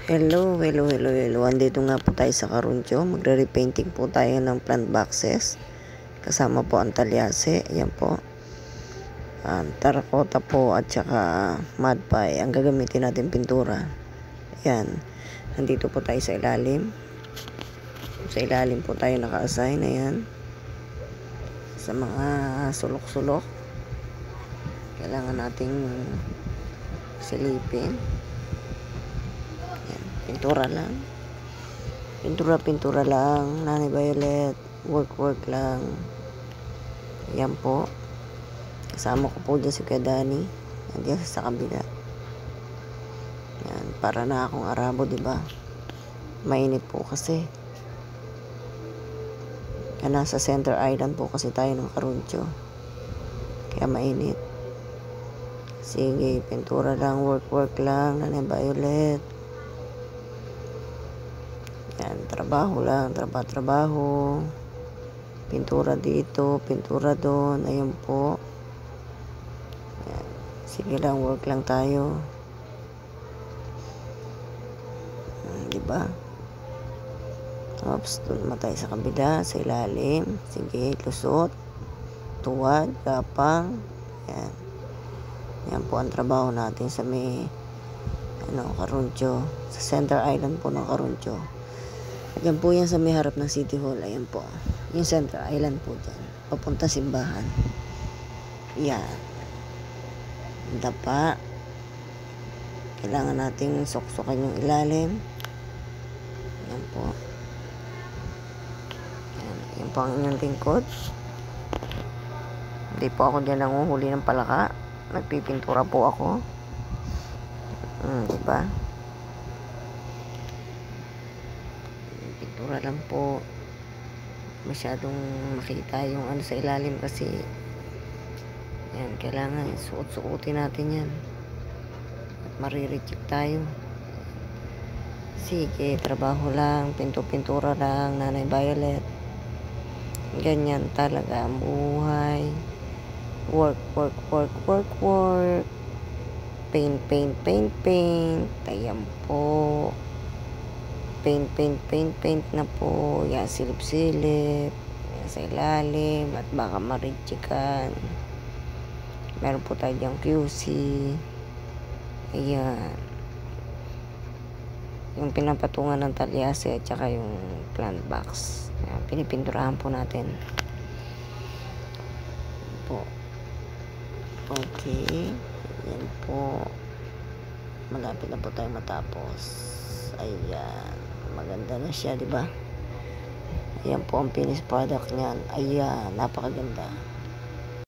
Hello. Andito nga po tayo sa Caroncio. Magre-repainting po tayo ng plant boxes. Kasama po ang talyase. Ayan po. Terracotta po at saka mud pie. Ang gagamitin natin pintura. Ayan. Nandito po tayo sa ilalim. Sa ilalim po tayo naka-assign. Ayan. Sa mga sulok-sulok. Kailangan nating silipin. Pintura lang. Pintura lang. Nanay Violet. Work lang. Yan po. Kasama ko po dyan si Kuya Danny. Nandiyan sa kabila. Yan. Para na akong Arabo, diba? Mainit po kasi. Yan, nasa Center Island po kasi tayo ng Caroncio. Kaya mainit. Sige, pintura lang. Work lang. Nanay Violet. Yan, trabaho lang, trabaho. Pintura dito, pintura doon. Ayun po. Yan. Sige lang, work lang tayo. Diba? Oops, doon matay sa kabila, sa ilalim. Sige, lusot. Tuwad, gapang. Yan. Yan po ang trabaho natin sa may Caroncio. Sa Center Island po ng Caroncio. Yan po yan sa may harap ng City Hall. Ayan po. Yung Center Island po dyan. Papunta simbahan. Yan. Dapa. Kailangan nating suksukan yung ilalim. Yan po. Yan po ang inyong lingkod. Hindi po ako dyan nanguhuli ng palaka. Nagpipintura po ako. Diba? Pintura lang po. Masyadong makita yung sa ilalim kasi yan, kailangan suot-suotin natin yan at marireject tayo. Sige, trabaho lang, pintura lang, Nanay Violet. Ganyan talaga ang buhay. Work. Paint. Ayan po. Paint na po. Yan, silip-silip. Yan sa ilalim. At baka marichikan. Meron po tayo diyang QC. Ayan. Yung pinapatungan ng talyase at saka yung plant box. Ayan, pinipinturahan po natin. Po. Okay. Yan po. Malapit na po tayo matapos. Ayan. Maganda na siya, diba? Ayan po ang finished product niyan. Ayan. Napakaganda.